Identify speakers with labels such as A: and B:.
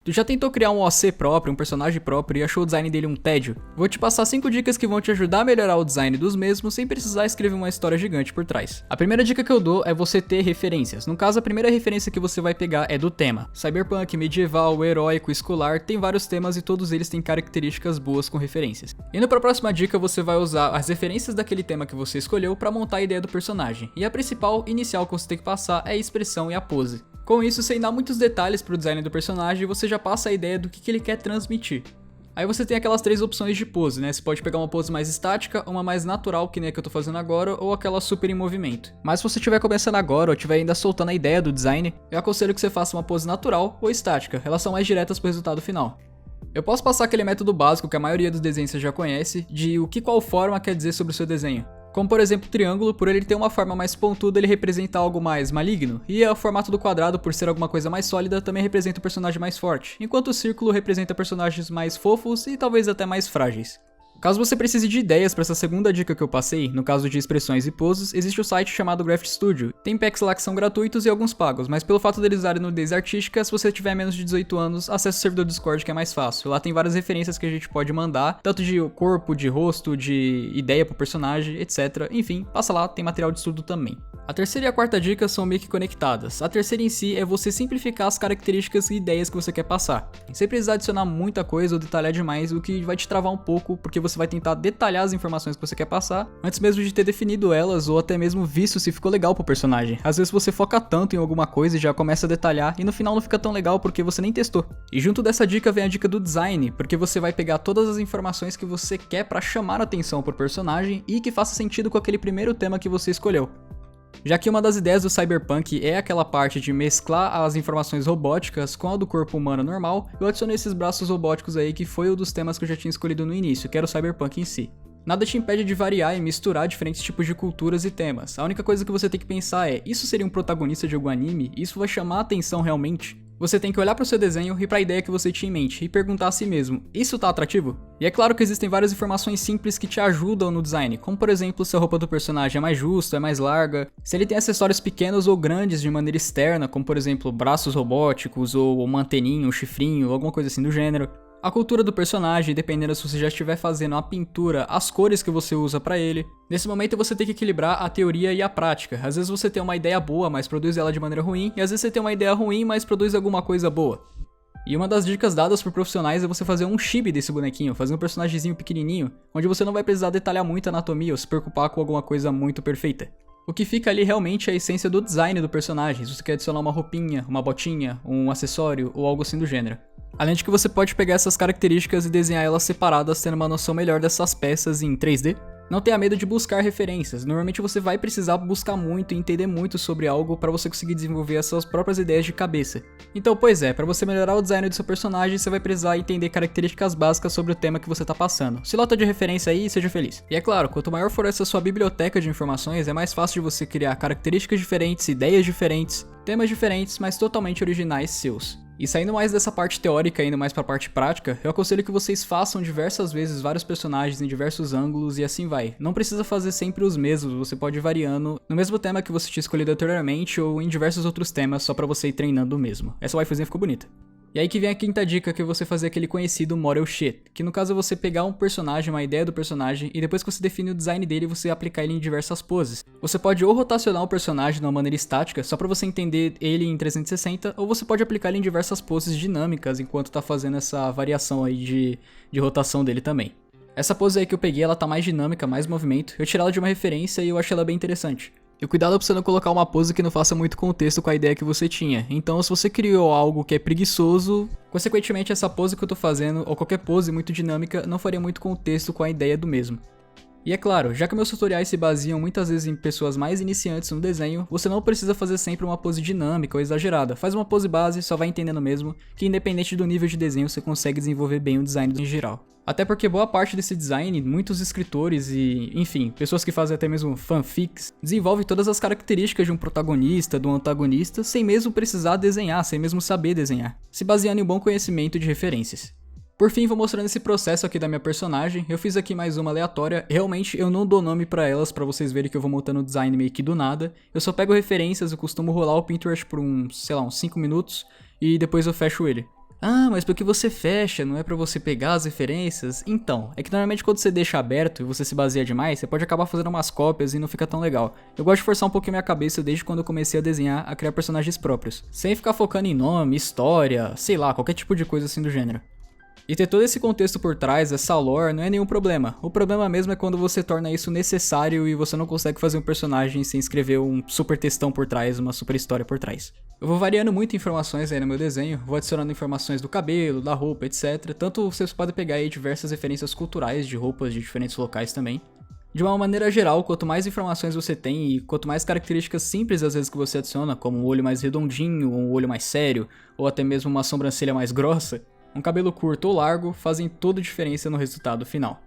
A: Tu já tentou criar um OC próprio, um personagem próprio e achou o design dele um tédio? Vou te passar 5 dicas que vão te ajudar a melhorar o design dos mesmos sem precisar escrever uma história gigante por trás. A primeira dica que eu dou é você ter referências. No caso, a primeira referência que você vai pegar é do tema. Cyberpunk, medieval, heróico, escolar, tem vários temas e todos eles têm características boas com referências. Indo para a próxima dica, você vai usar as referências daquele tema que você escolheu para montar a ideia do personagem. E a principal, inicial que você tem que passar é a expressão e a pose. Com isso, sem dar muitos detalhes para o design do personagem, você já passa a ideia do que ele quer transmitir. Aí você tem aquelas 3 opções de pose, né? Você pode pegar uma pose mais estática, uma mais natural, que nem a que eu tô fazendo agora, ou aquela super em movimento. Mas se você estiver começando agora, ou estiver ainda soltando a ideia do design, eu aconselho que você faça uma pose natural ou estática, elas são mais diretas pro resultado final. Eu posso passar aquele método básico que a maioria dos desenhos você já conhece, de o que qual forma quer dizer sobre o seu desenho. Como por exemplo o triângulo, por ele ter uma forma mais pontuda, ele representa algo mais maligno, e o formato do quadrado, por ser alguma coisa mais sólida, também representa o personagem mais forte, enquanto o círculo representa personagens mais fofos e talvez até mais frágeis. Caso você precise de ideias para essa segunda dica que eu passei, no caso de expressões e poses, existe o site chamado Graft Studio. Tem packs lá que são gratuitos e alguns pagos, mas pelo fato deles usarem nudez artística, se você tiver menos de 18 anos, acesse o servidor do Discord que é mais fácil. Lá tem várias referências que a gente pode mandar, tanto de corpo, de rosto, de ideia pro personagem, etc. Enfim, passa lá, tem material de estudo também. A terceira e a quarta dica são meio que conectadas. A terceira em si é você simplificar as características e ideias que você quer passar, sem precisar adicionar muita coisa ou detalhar demais, o que vai te travar um pouco, porque você vai tentar detalhar as informações que você quer passar, antes mesmo de ter definido elas ou até mesmo visto se ficou legal pro personagem. Às vezes você foca tanto em alguma coisa e já começa a detalhar, e no final não fica tão legal porque você nem testou. E junto dessa dica vem a dica do design, porque você vai pegar todas as informações que você quer pra chamar a atenção pro personagem e que faça sentido com aquele primeiro tema que você escolheu. Já que uma das ideias do Cyberpunk é aquela parte de mesclar as informações robóticas com a do corpo humano normal, eu adicionei esses braços robóticos aí que foi um dos temas que eu já tinha escolhido no início, que era o Cyberpunk em si. Nada te impede de variar e misturar diferentes tipos de culturas e temas. A única coisa que você tem que pensar é, isso seria um protagonista de algum anime? Isso vai chamar a atenção realmente? Você tem que olhar para o seu desenho e para a ideia que você tinha em mente e perguntar a si mesmo, isso tá atrativo? E é claro que existem várias informações simples que te ajudam no design, como por exemplo se a roupa do personagem é mais justa, é mais larga, se ele tem acessórios pequenos ou grandes de maneira externa, como por exemplo braços robóticos ou uma anteninha, um chifrinho, alguma coisa assim do gênero. A cultura do personagem, dependendo se você já estiver fazendo a pintura, as cores que você usa pra ele. Nesse momento você tem que equilibrar a teoria e a prática. Às vezes você tem uma ideia boa, mas produz ela de maneira ruim, e às vezes você tem uma ideia ruim, mas produz alguma coisa boa. E uma das dicas dadas por profissionais é você fazer um chibi desse bonequinho, fazer um personagemzinho pequenininho, onde você não vai precisar detalhar muito a anatomia ou se preocupar com alguma coisa muito perfeita. O que fica ali realmente é a essência do design do personagem, se você quer adicionar uma roupinha, uma botinha, um acessório ou algo assim do gênero. Além de que você pode pegar essas características e desenhar elas separadas, tendo uma noção melhor dessas peças em 3D. Não tenha medo de buscar referências, normalmente você vai precisar buscar muito e entender muito sobre algo para você conseguir desenvolver as suas próprias ideias de cabeça. Então, pois é, para você melhorar o design do seu personagem, você vai precisar entender características básicas sobre o tema que você tá passando. Se lota de referência aí e seja feliz. E é claro, quanto maior for essa sua biblioteca de informações, é mais fácil de você criar características diferentes, ideias diferentes, temas diferentes, mas totalmente originais seus. E saindo mais dessa parte teórica e indo mais pra parte prática, eu aconselho que vocês façam diversas vezes vários personagens em diversos ângulos e assim vai. Não precisa fazer sempre os mesmos, você pode ir variando no mesmo tema que você tinha escolhido anteriormente ou em diversos outros temas só pra você ir treinando mesmo. Essa waifuzinha ficou bonita. E aí que vem a quinta dica, que é você fazer aquele conhecido model shit, que no caso é você pegar um personagem, uma ideia do personagem, e depois que você define o design dele, você aplicar ele em diversas poses. Você pode ou rotacionar o personagem de uma maneira estática, só pra você entender ele em 360, ou você pode aplicar ele em diversas poses dinâmicas, enquanto tá fazendo essa variação aí de rotação dele também. Essa pose aí que eu peguei, ela tá mais dinâmica, mais movimento, eu tirei ela de uma referência e eu achei ela bem interessante. E cuidado pra você não colocar uma pose que não faça muito contexto com a ideia que você tinha. Então, se você criou algo que é preguiçoso, consequentemente essa pose que eu tô fazendo, ou qualquer pose muito dinâmica, não faria muito contexto com a ideia do mesmo. E é claro, já que meus tutoriais se baseiam muitas vezes em pessoas mais iniciantes no desenho, você não precisa fazer sempre uma pose dinâmica ou exagerada. Faz uma pose base, só vai entendendo mesmo, que independente do nível de desenho você consegue desenvolver bem o design em geral. Até porque boa parte desse design, muitos escritores e, enfim, pessoas que fazem até mesmo fanfics, desenvolvem todas as características de um protagonista, de um antagonista, sem mesmo precisar desenhar, sem mesmo saber desenhar, se baseando em um bom conhecimento de referências. Por fim, vou mostrando esse processo aqui da minha personagem. Eu fiz aqui mais uma aleatória. Realmente eu não dou nome pra elas, pra vocês verem que eu vou montando o design meio que do nada. Eu só pego referências, eu costumo rolar o Pinterest por uns 5 minutos e depois eu fecho ele. Ah, mas porque você fecha, não é pra você pegar as referências? Então, é que normalmente quando você deixa aberto e você se baseia demais, você pode acabar fazendo umas cópias e não fica tão legal. Eu gosto de forçar um pouquinho minha cabeça desde quando eu comecei a desenhar, a criar personagens próprios, sem ficar focando em nome, história, sei lá, qualquer tipo de coisa assim do gênero. E ter todo esse contexto por trás, essa lore, não é nenhum problema. O problema mesmo é quando você torna isso necessário e você não consegue fazer um personagem sem escrever um super textão por trás, uma super história por trás. Eu vou variando muito informações aí no meu desenho, vou adicionando informações do cabelo, da roupa, etc. Tanto vocês podem pegar aí diversas referências culturais de roupas de diferentes locais também. De uma maneira geral, quanto mais informações você tem e quanto mais características simples às vezes que você adiciona, como um olho mais redondinho, um olho mais sério, ou até mesmo uma sobrancelha mais grossa, um cabelo curto ou largo fazem toda a diferença no resultado final.